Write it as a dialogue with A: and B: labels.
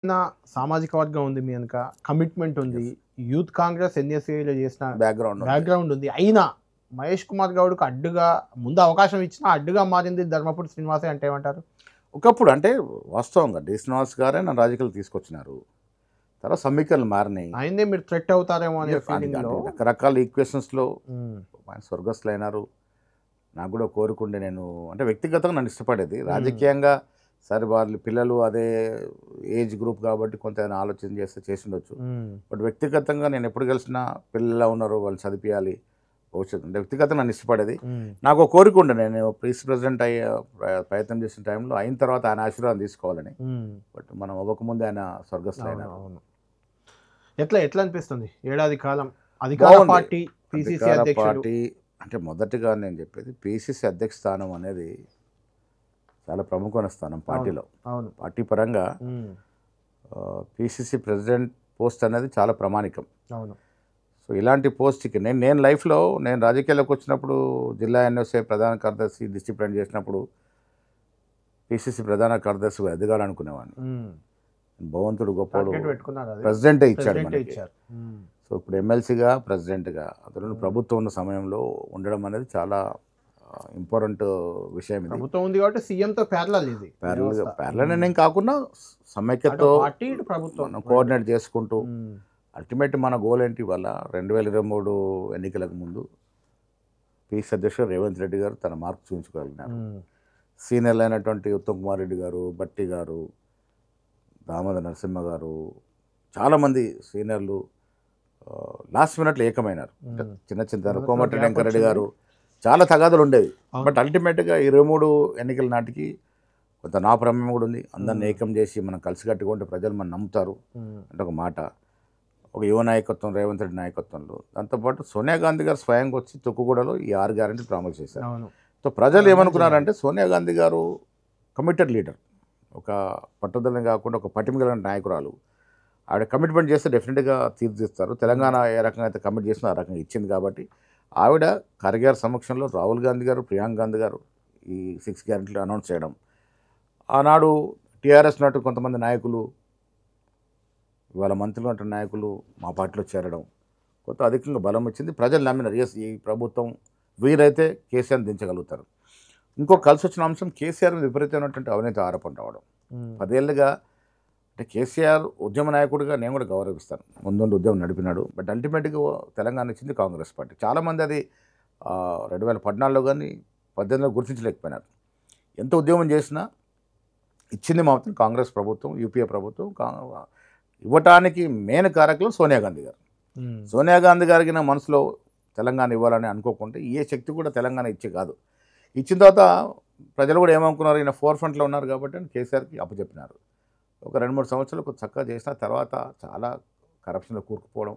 A: నా సామాజిక వర్గం ఉంది మీ వెనక, కమిట్మెంట్ ఉంది. యూత్ కాంగ్రెస్ ఎన్ఎస్ఏలో చేసిన బ్యాక్గ్రౌండ్ ఉంది. అయినా మహేష్ కుమార్ గౌడ్కు అడ్డుగా ముందు అవకాశం ఇచ్చినా అడ్డుగా మారింది ధర్మపురి శ్రీనివాసే అంటే ఏమంటారు?
B: ఒకప్పుడు అంటే వాస్తవంగా డి శ్రీనివాస్ గారే నన్ను రాజకీయాలు తీసుకొచ్చినారు. తర్వాత సమీకరణలు మారినాయి.
A: ఆయనే మీరు థ్రెట్ అవుతారేమో అనే ఫీలింగ్లో
B: రకరకాల ఈక్వేషన్స్లో ఆయన స్వర్గస్థులు అయినారు. నాకు కూడా కోరుకుండే నేను అంటే వ్యక్తిగతంగా నన్ను ఇష్టపడేది. రాజకీయంగా సరే వాళ్ళు పిల్లలు అదే ఏజ్ గ్రూప్ కాబట్టి కొంత ఆలోచన చేస్తే చేసి ఉండొచ్చు. బట్ వ్యక్తిగతంగా నేను ఎప్పుడు కలిసినా పిల్లలు ఉన్నారు వాళ్ళు చదివించాలి భవిష్యత్తు అంటే వ్యక్తిగతంగా నన్ను ఇష్టపడేది. నాకు ఒక కోరిక ఉండే నేను ప్రీస్ ప్రెసిడెంట్ అయ్యే ప్రయత్నం చేసిన టైంలో అయిన తర్వాత ఆయన ఆశీర్వాదం తీసుకోవాలని. బట్ మనం అవ్వకముందే ఆయన స్వర్గస్థులు అయినారు.
A: ఎట్లా అనిపిస్తుంది ఏడాది కాలం అధికార పార్టీ పిసిసి అధ్యక్షుడు?
B: అంటే మొదటిగా నేను చెప్పేది పిసిసి అధ్యక్ష స్థానం అనేది చాలా ప్రముఖమైన స్థానం పార్టీలో. పార్టీ పరంగా పిసిసి ప్రెసిడెంట్ పోస్ట్ అనేది చాలా ప్రామాణికం. సో ఇలాంటి పోస్ట్కి నేను లైఫ్లో నేను రాజకీయాల్లోకి వచ్చినప్పుడు జిల్లా ఎన్ఎస్ఏ ప్రధాన కార్యదర్శి డిసిప్లిన్ చేసినప్పుడు పిసిసి ప్రధాన కార్యదర్శి ఎదగాలనుకునేవాడిని. భగవంతుడు గొప్పడు ప్రెసిడెంటే ఇచ్చాడు మనకి. సో ఇప్పుడు ఎమ్మెల్సీగా ప్రెసిడెంట్గా అతను ప్రభుత్వం ఉన్న సమయంలో ఉండడం అనేది చాలా ఇంపార్టెంట్ విషయం.
A: ప్రభుత్వం ఉంది కాబట్టి సీఎంతో
B: ప్యారలల్ ఏం కాకుండా సమైక్యతో ప్రభుత్వం కోఆర్డినేట్ చేసుకుంటూ అల్టిమేట్ మన గోల్ ఏంటి ఇవాళ 2023 ఎన్నికలకు ముందు పిసి అధ్యక్షుడు రేవంత్ రెడ్డి గారు తన మార్పు చూపించుకోగలిగినారు. సీనియర్లు అయినటువంటి ఉత్తమ్ కుమార్ రెడ్డి గారు, బట్టి గారు, దామోదర్ నరసింహ గారు, చాలామంది సీనియర్లు లాస్ట్ మినిట్లో ఏకమైనారు. చిన్న కోమటిరెడ్డి వెంకరెడ్డి గారు చాలా తగాదులు ఉండేవి. బట్ అల్టిమేట్గా 23 ఎన్నికల నాటికి కొంత నా ప్రమేయం కూడా ఉంది. అందరిని ఏకం చేసి మనం కలిసికట్టుకుంటే ప్రజలు మనం నమ్ముతారు అంటే ఒక మాట. ఒక యువ నాయకత్వం రేవంత్ రెడ్డి నాయకత్వంలో, దాంతోపాటు సోనియా గాంధీ గారు స్వయంగా వచ్చి తొక్కుగూడలో ఈ 6 గ్యారెంటీలు ప్రామిస్ చేశారు. సో ప్రజలు ఏమనుకున్నారంటే సోనియా గాంధీ గారు కమిటెడ్ లీడర్, ఒక పట్టుదలని కాకుండా ఒక పటిమగల నాయకురాలు. ఆవిడ కమిట్మెంట్ చేస్తే డెఫినెట్గా తీర్చిస్తారు. తెలంగాణ ఏ రకంగా అయితే కమిట్ చేసినా ఆ రకంగా ఇచ్చింది కాబట్టి ఆవిడ ఖర్గే సమక్షంలో రాహుల్ గాంధీ గారు, ప్రియాంక గాంధీ గారు ఈ 6 గ్యారెంటీలు అనౌన్స్ చేయడం, ఆనాడు టీఆర్ఎస్ నాటు కొంతమంది నాయకులు ఇవాళ మంత్రులు అంటున్న నాయకులు మా పార్టీలో చేరడం కొంత అధికంగా బలం వచ్చింది. ప్రజలు నమ్మినారు ఎస్ ఈ ప్రభుత్వం వీరైతే కేసీఆర్ని దించగలుగుతారు. ఇంకో కలిసి వచ్చిన అంశం కేసీఆర్ విపరీతమైనటువంటి అవినీతి ఆరోపణ రావడం. 10 ఏళ్ళుగా అంటే కేసీఆర్ ఉద్యమ నాయకుడిగా నేను కూడా గౌరవిస్తాను, ముందుండి ఉద్యమం నడిపినాడు. బట్ అల్టిమేట్గా తెలంగాణ ఇచ్చింది కాంగ్రెస్ పార్టీ. చాలామంది అది 2014లో కానీ 18లో గుర్తించలేకపోయినారు. ఎంత ఉద్యమం చేసినా ఇచ్చింది మాత్రం కాంగ్రెస్ ప్రభుత్వం, యూపీఏ ప్రభుత్వం. ఇవ్వటానికి మెయిన్ కారకులు సోనియా గాంధీ గారు. సోనియా గాంధీ గారికి నా మనసులో తెలంగాణ ఇవ్వాలని అనుకోకుంటే ఏ శక్తి కూడా తెలంగాణ ఇచ్చే కాదు. ఇచ్చిన తర్వాత ప్రజలు కూడా ఏమనుకున్నారు, ఈయన ఫోర్ ఫ్రంట్లో ఉన్నారు కాబట్టి కేసీఆర్కి అప్పచెప్పినారు. ఒక 2-3 సంవత్సరాలు చక్కగా చేసిన తర్వాత చాలా కరప్షన్లో కూరుకుపోవడం,